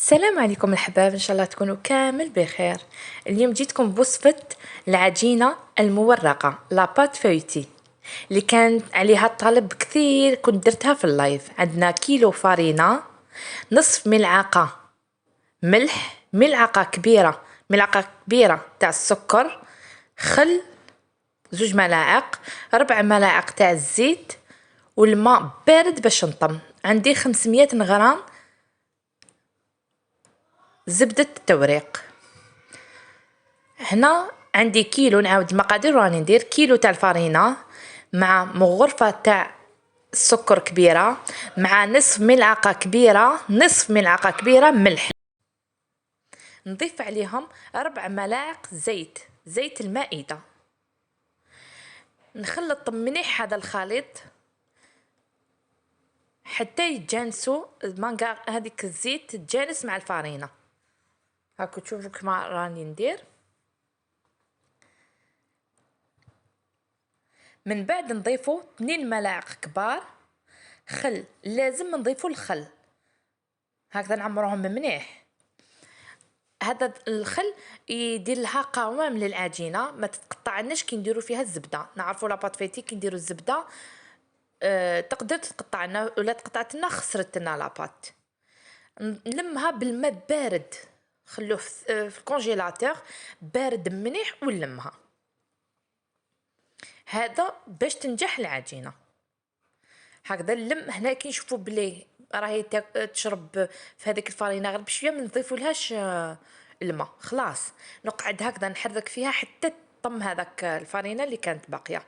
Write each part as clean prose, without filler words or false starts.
السلام عليكم الحباب، ان شاء الله تكونوا كامل بخير. اليوم جيتكم بوصفة العجينة المورقة لاباط فويتي اللي كانت عليها طلب كثير. كنت درتها في اللايف. عندنا كيلو فرينة، نصف ملعقة ملح، ملعقة كبيرة تاع السكر، خل 2 ملاعق، 4 ملاعق تاع الزيت، والماء بارد باش نطم. عندي 500 غرام زبدة التوريق. هنا عندي كيلو، نعاود المقادير راني ندير كيلو تاع الفرينة مع غرفة تاع السكر كبيرة، مع نصف ملعقة كبيرة ملح. نضيف عليهم 4 ملاعق زيت المائدة. نخلط مليح هذا الخليط حتى يتجانسوا هذيك الزيت تتجانس مع الفرينة. هاكو تشوفوا كما راني ندير. من بعد نضيفوا 2 ملاعق كبار خل. لازم نضيفوا الخل هكذا، نعمروهم مليح. هذا الخل يدير لها قوام للعجينه، ما تتقطعناش كي نديروا فيها الزبده. نعرفوا لاباط فيتي كي نديروا الزبده تقدر تقطع لنا، ولا تقطعت لنا خسرت لنا لاباط. نلمها بالماء بارد، خلوه في الكونجيلاتور بارد مليح، ونلمها هذا باش تنجح العجينه. هكذا اللم هنا كي نشوفوا بلي راهي تشرب في هذيك الفرينه غير بشويه، ما نضيفولهاش الماء. خلاص نقعد هكذا نحرك فيها حتى طم هذاك الفرينه اللي كانت باقيه.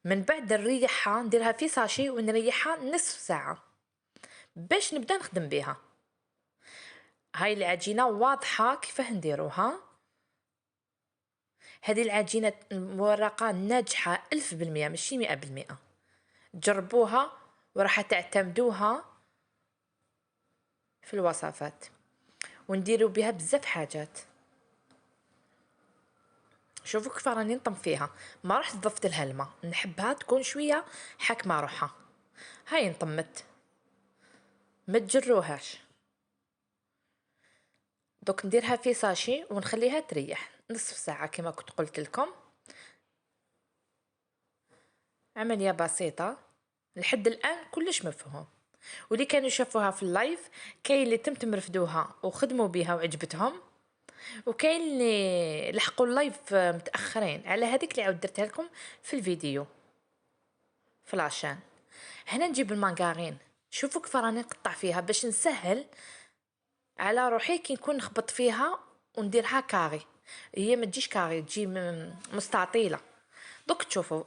من بعد نريحها، نديرها في ساشي ونريحها نصف ساعه باش نبدا نخدم بها. هاي العجينه واضحه كيفاه نديروها. هذه العجينه المورقه ناجحه 1000%، ماشي 100%. جربوها وراح تعتمدوها في الوصفات، ونديروا بها بزاف حاجات. شوفوا كيف راني نطم فيها، ما رحت ضفت لها الماء، نحبها تكون شويه حاكمه روحها. هاي نطمت، ما تجروهاش. دوك نديرها في ساشي ونخليها تريح نصف ساعه كما كنت قلت لكم. عمليه بسيطه لحد الان كلش مفهوم. واللي كانوا شافوها في اللايف كاين اللي تم رفدوها وخدموا بها وعجبتهم، وكاين اللي لحقوا اللايف متاخرين على هذيك اللي عاود درتها لكم في الفيديو فلاشان. هنا نجيب المانغارين. شوفوا كيف راني نقطع فيها باش نسهل على روحي كي نكون نخبط فيها ونديرها كاري. هي ما تجيش كاري، تجي مستطيله. دوك تشوفوا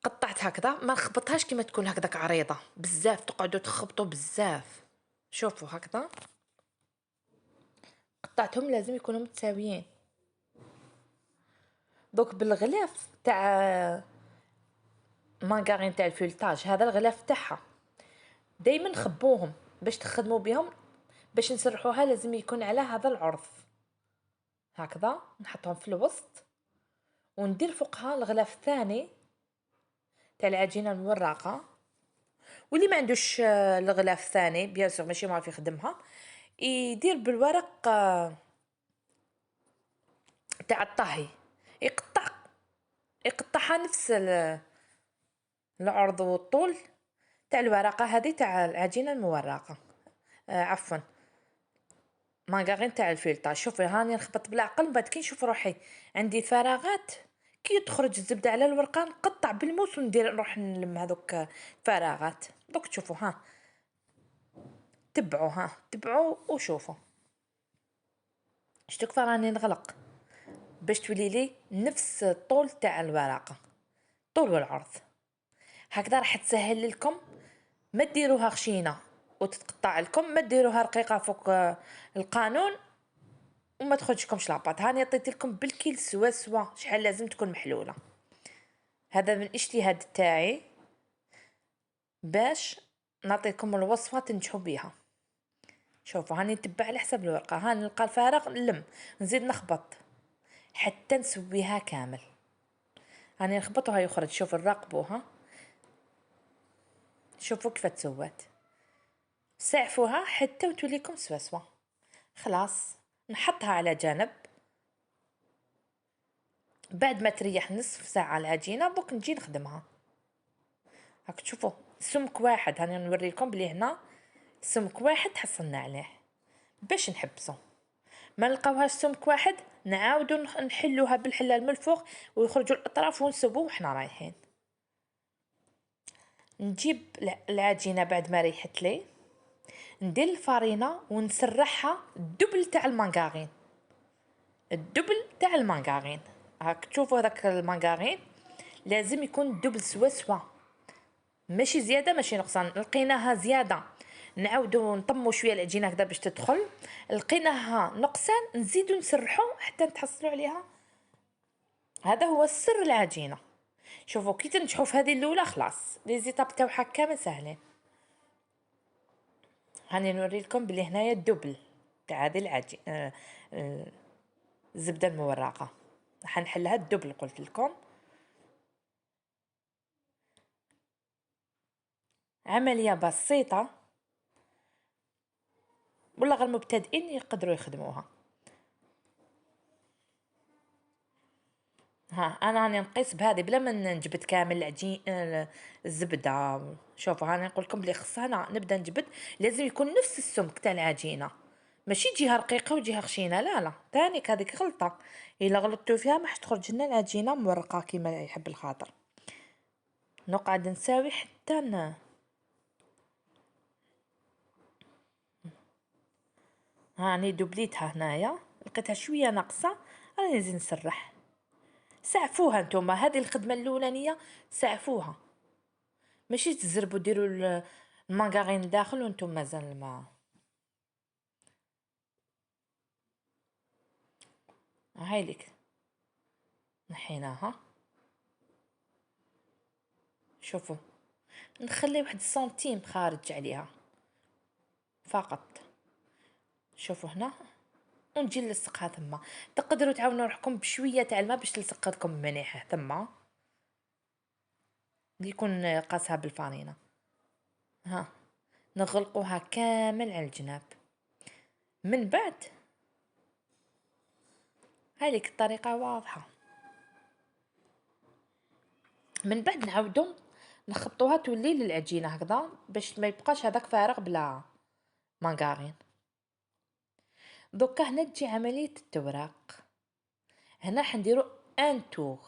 قطعت هكذا، ما نخبطهاش كيما تكون هكذاك عريضه بزاف تقعدوا تخبطوا بزاف. شوفوا هكذا قطعتهم لازم يكونوا متساويين. دوك بالغلاف تاع مانغارين تاع الفولتاج، هذا الغلاف تاعها دائما خبوهم باش تخدموا بهم. باش نسرحوها لازم يكون على هذا العرض هكذا. نحطهم في الوسط وندير فوقها الغلاف الثاني تاع العجينه المورقه. واللي ما عندوش الغلاف الثاني بيان سور ماشي ما في يخدمها، يدير بالورق تاع الطهي، يقطعها نفس العرض والطول تاع الورقه هذه تاع العجينه المورقه. عفوا مانغارين تاع الفلتر. شوفي هاني نخبط بالعقل، بعد كي نشوف روحي عندي فراغات كي تخرج الزبده على الورقه نقطع بالموس وندير نروح نلم هذوك فراغات. دوك تشوفوا تبعوا وشوفوا. شتو كيف راني نغلق باش تولي لي نفس الطول تاع الورقه، طول والعرض. هكذا راح تسهل لكم. ما ديروها خشينه وتتقطع لكم، ما ديروها رقيقه فوق القانون وما تخرجكمش لاباط. هاني عطيت لكم بالكيل سوا شحال لازم تكون محلوله. هذا من الاجتهاد تاعي باش نعطيكم الوصفه تنجحوا بها. شوفوا هاني نتبع على حسب الورقه. هاني نلقى الفارغ نلم، نزيد نخبط حتى نسويها كامل. هاني نخبطوها يخرج. شوفوا نراقبوها، شوفوا كيف تسوات. ساعفوها حتى وتوليكم سواسوا. خلاص نحطها على جانب. بعد ما تريح نصف ساعة العجينة دوك نجي نخدمها. راك تشوفوا سمك واحد، هاني نوريكم بلي هنا سمك واحد حصلنا عليه باش نحبسو. ما نلقاوهاش سمك واحد نعاودو نحلوها بالحلال من الفوق ويخرجوا الاطراف ونسبو وحنا رايحين. نجيب العجينه بعد ما ريحت لي، ندير الفارينه ونسرحها الدبل تاع المانغارين. الدبل تاع المانغارين راك تشوفوا هذاك المانغارين لازم يكون الدبل سوا، ماشي زياده ماشي نقصان. لقيناها زياده نعاودو نطمو شويه العجينه هكذا باش تدخل، لقيناها نقصان نزيدو نسرحو حتى نتحصلوا عليها. هذا هو سر العجينه. شوفوا كي تنجحوا في هذه الاولى خلاص لي زيتاب تاعها كامل سهلين. هاني نوري لكم بلي هنايا الدبل تاع هذه العجينه الزبده المورقه حنحلها الدبل قلت لكم. عمليه بسيطه ولا غير المبتدئين يقدروا يخدموها. ها انا راني نقيس بهذه بلا ما نجبد كامل العجين الزبده. شوفوا هاني نقول لكم بلي خص انا نبدا نجبد لازم يكون نفس السمك تاع العجينه، ماشي جهه رقيقه وجهه خشينه، لا تاني هذيك غلطه. الا غلطتوا فيها ما تخرج لنا العجينه مورقه كيما يحب الخاطر. نقعد نساوي حتى هاني دبليتها هنايا لقيتها شويه ناقصه راني نزيد نسرح. سعفوها نتوما هذه الخدمه الاولانيه سعفوها، ماشي تزربوا ديروا المانغارين داخل وانتم مازال الماء. هاي لك نحيناها. شوفوا نخلي واحد السنتيم خارج عليها فقط. شوفوا هنا ونجي نلصقها ثم. تقدروا تعاونوا روحكم بشويه تاع الماء باش تلصق لكم مليح ثم اللي يكون قاسها بالفارينه. ها نغلقوها كامل على الجناب. من بعد هذيك الطريقه واضحه. من بعد نعاودو نخبطوها تولي للعجينه هكذا باش ما يبقاش هذاك فارغ بلا مانغارين. دوكا هنا تجي عمليه التوراق. هنا حنديرو ان تور.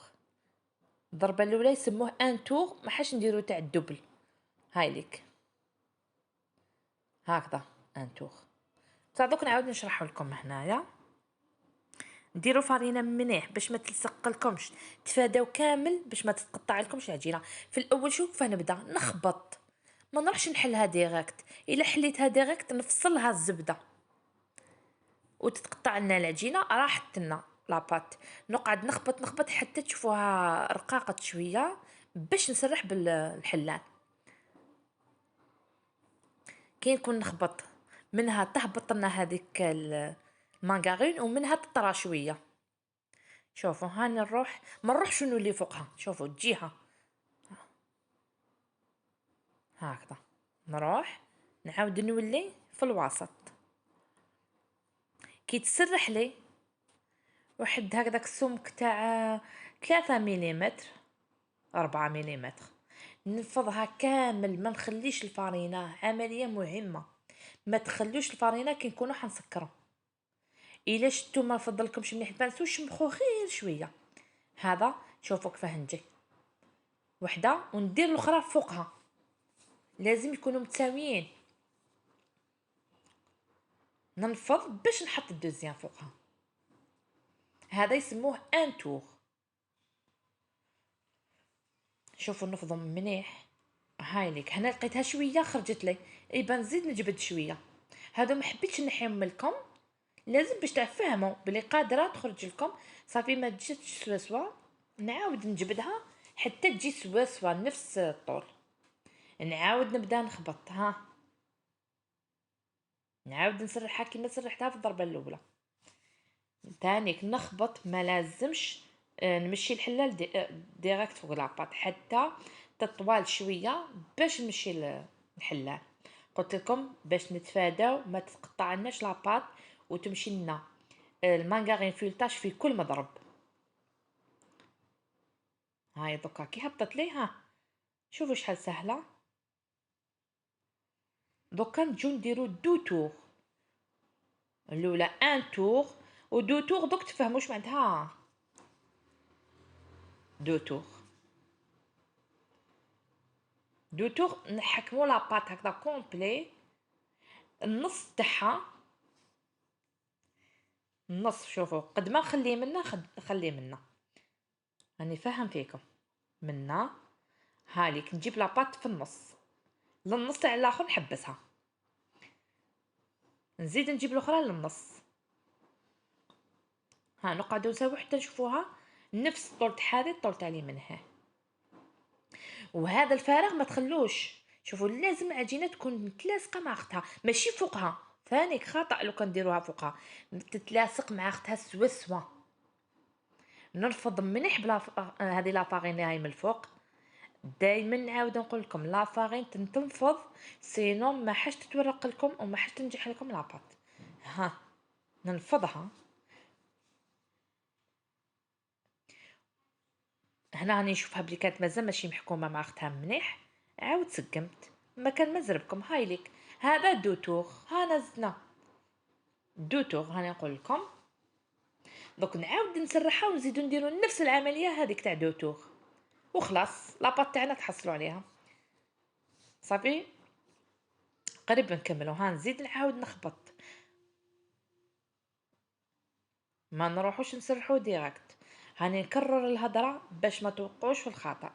الضربه الاولى يسموه ان تور، ما حاش نديرو تاع الدبل. هاي ليك هكذا ان تور. بصح دوك نعاود نشرح لكم هنايا. ديروا فارينه مليح باش ما تلصق لكمش، تفاداو كامل باش ما تتقطع لكمش العجينه. في الاول شوف نبدا نخبط، ما نروحش نحلها ديريكت. الا حليتها ديريكت نفصلها الزبده وتتقطع لنا العجينه راحت لنا لاباط. نقعد نخبط حتى تشوفوها رقاقت شويه باش نسرح بالحلال. كي نكون نخبط منها تهبط لنا هذيك المانغارين ومنها تطرى شويه. شوفوا هاني نروح ما نروحش نولي فوقها. شوفوا الجهه هكذا نروح نعاود نولي في الوسط. كي تسرح لي واحد هكذاك السمك تاع 3 مليمتر 4 مليمتر نفضها كامل. ما نخليش الفارينه، عمليه مهمه ما تخلوش الفارينه كي نكونوا حنسكروا. الا شتو ما فضلكمش مليح تبانسوش شمخو غير شويه. هذا شوفوا كيفاه نجي وحده وندير الاخرى فوقها، لازم يكونوا متساويين. ننفض باش نحط الدوزيام فوقها. هذا يسموه ان تور. شوفوا نفضوا مليح. هاي ليك هنا لقيتها شويه خرجت لي، يبان نزيد نجبد شويه. هذا ما حبيتش نحيهم لكم، لازم باش تفهموا بلي قادره تخرج لكم صافي ما تجيش سوا. نعاود نجبدها حتى تجي سوا نفس الطول. نعاود نبدا نخبط. ها نعاود نسرحها كيما سرحتها في الضربه الاولى. تانيك نخبط ما لازمش نمشي الحلال ديريكت فوق لاباط حتى تطوال شويه باش نمشي الحلال. قلت لكم باش نتفاداو ما تقطع لناش لاباط وتمشي لنا المانغارين فيلتاج في كل مضرب. هاي دوكا كي هبطت ليها شوفوا شحال سهله. دوكا نجيو نديرو دو تور، الاولى ان تور و دو تور. دوك تفهموا واش معناتها دو تور. دو تور نحكمو لاباط هكذا كومبلي، النص تاعها النص. شوفوا قد ما نخليه منا نخليه منا، راني فاهم فيكم. منا هاليك نجيب لاباط في النص، للنص تاع الاخر نحبسها، نزيد نجيب الاخرى للنص. ها نقعدو نساوي حتى نشوفوها نفس الطول تاع هذه الطول تاع منها. وهذا الفراغ ما تخلوش. شوفوا لازم العجينه تكون متلاصقه مع اختها، ماشي فوقها. ثاني خطا لو كنديروها فوقها تتلاصق مع اختها سوا. نرفض مليح بلا هذه لا فارين هاي من الفوق. دائما نعاود نقول لكم لا فارين تنفض، سينو ما حاش تتورق لكم وما حاش تنجح لكم لاباط. ها ننفضها. هنا راني نشوفها بلي كانت مازال ماشي محكومه مع اختها مليح، عاود سقمت. ما كان مزربكم هاي ليك هذا دو تور. ها نزدنا دو تور. هاني نقول لكم دوك نعاود نسرحها ونزيدو نديرو نفس العمليه هذيك تاع دو تور وخلاص لاباط تاعنا تحصلوا عليها صافي. قريب نكملو. ها نزيد نعاود نخبط، ما نروحوش نسرحو ديريكت. هاني نكرر الهضره باش ما توقعوش في الخطا.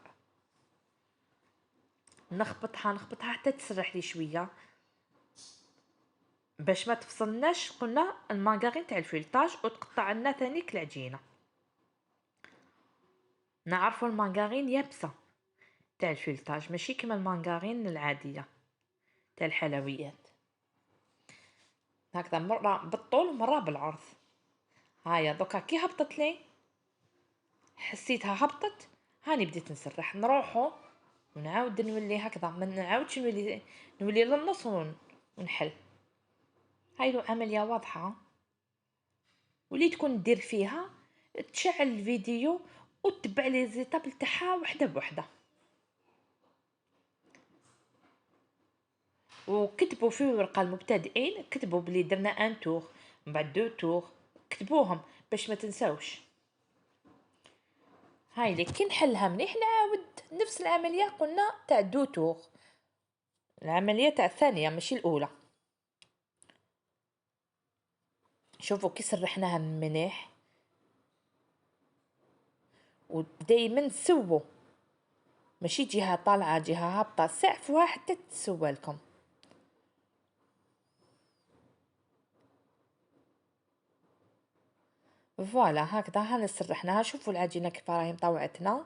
نخبطها حتى تسرح لي شويه باش ما تفصلناش. قلنا المانغارين تاع الفيلتاج وتقطع لنا ثانيك العجينه. نعرفوا المانغارين يابسه تاع الفيلتاج ماشي كما المانغارين العاديه تاع الحلويات. هكذا مره بالطول ومره بالعرض. هيا دوكا كي هبطت لي حسيتها هبطت، هاني بديت نسرح. نروحو ونعاود نولي هكذا، ما نعاودش نولي للنص ونحل. هاي له عمليه واضحه واللي تكون دير فيها تشعل الفيديو وتتبع لي زيتاب تاعها وحده بوحده. وكتبوا في ورقه المبتدئين، كتبوا بلي درنا ان تور من بعد دو تور، كتبوهم باش ما تنساوش. هاي لي كي نحلها مليح نعاود نفس العمليه قلنا تاع دو تور، العمليه تاع الثانيه ماشي الاولى. شوفوا كي سرحناها مليح ودائما سووا، ماشي جهه طالعه جهه هابطه، سعفوها حتى تسوى لكم. فوالا هكذا هاني سرحناها. شوفوا العجينه كيف راهي مطوعتنا،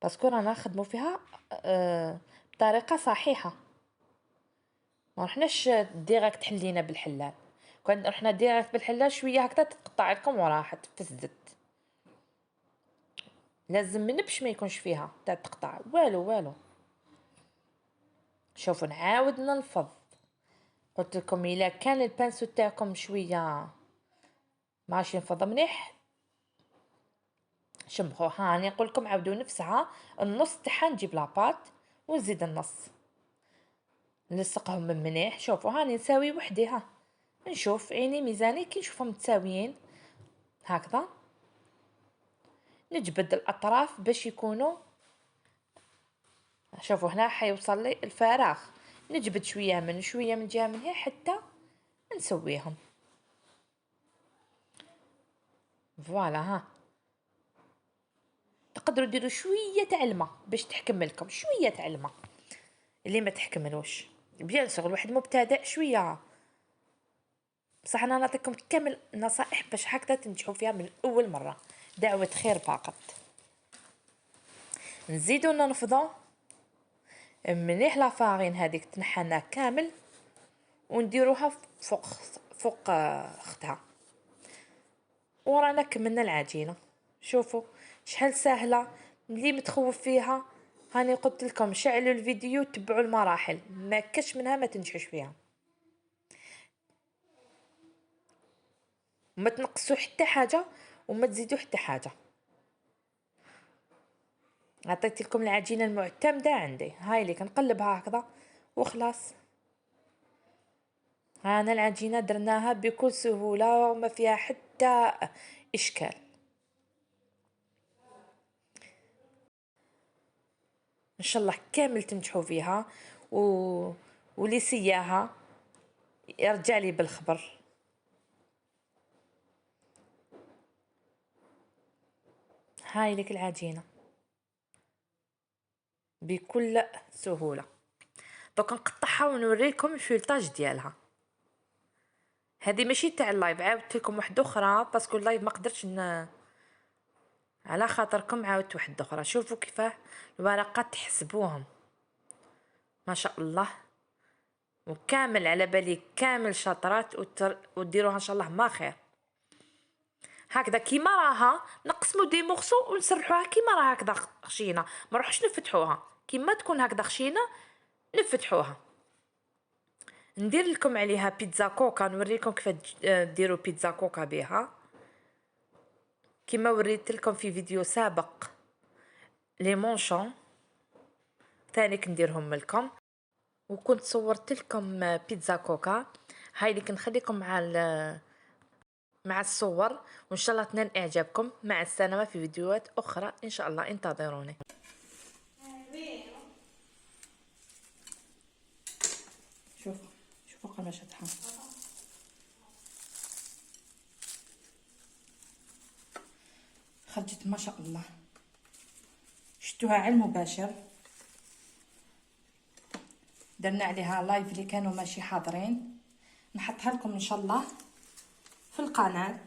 باسكو رانا نخدموا فيها بطريقه صحيحه. ما رحناش ديريكت حلينا بالحلال. كون رحنا ديريكت بالحلال شويه هكذا تقطع لكم وراحت في الزيت. لازم من باش ما يكونش فيها تاع تقطع والو. شوفوا نعاود نلفظ. قلت لكم الا كان البانسو تاعكم شويه ماشي ينفض مليح شمخوه. هاني نقول لكم عاودوا نفسها النص تاعها نجيب لاباط ونزيد النص نلصقهم من مليح. شوفوا هاني نساوي وحديها، نشوف عيني ميزاني كي نشوفهم متساويين هكذا نجبد الاطراف باش يكونوا. شوفوا هنا حيوصل لي الفراغ، نجبد شويه من جهه من هنا حتى نسويهم. فوالا ها تقدروا ديروا شويه تاع الماء باش تحكم لكم، شويه تاع الماء اللي ما تحكملوش. بيان سور الواحد مبتدئ شويه، بصح انا نعطيكم كامل نصائح باش هكذا تنجحوا فيها من اول مره. دعوه خير فقط. نزيدو ننفضوا مليح لا فارين هذيك تنحنا كامل ونديروها فوق اختها. ورانا كملنا العجينه. شوفوا شحال سهله اللي متخوف فيها هاني قلت لكم شعلوا الفيديو تبعوا المراحل، ما كش منها ما تنجحوش فيها، وما تنقصوا حتى حاجه وما تزيدوا حتى حاجه. عطيت لكم العجينه المعتمده عندي، هاي اللي كنقلبها هكذا وخلاص. هانا العجينه درناها بكل سهوله وما فيها حتى اشكال. ان شاء الله كامل تنجحوا فيها واللي سياها يرجع لي بالخبر. هاي لك العجينه بكل سهوله. دوك نقطعها ونوريكم الفيلتاج ديالها. هذه ماشي تاع اللايف، عاودت لكم واحده اخرى باسكو اللايف ما قدرتش على خاطركم عاودت واحده اخرى. شوفوا كيفاه الورقات تحسبوهم ما شاء الله، وكامل على بالي كامل شاطرات وديروها ان شاء الله ما خير. هكذا كيما راها نقسمو دي مورسو ونسرحوها كيما راها هكذا خشينه، ما نروحش نفتحوها كيما تكون هكذا خشينه نفتحوها. ندير لكم عليها بيتزا كوكا، نوريكم كيف ديروا بيتزا كوكا بها كيما وريت لكم في فيديو سابق. لي مونشون ثاني كنديرهم لكم، وكنت صورت لكم بيتزا كوكا. هاي اللي كنخليكم مع الصور، وان شاء الله تنال اعجابكم. مع السلامه في فيديوهات اخرى ان شاء الله، انتظروني. شوفوا قماشتها خرجت ما شاء الله، شفتوها على المباشر. درنا عليها لايف اللي كانوا ماشي حاضرين، نحطها لكم ان شاء الله في القناه.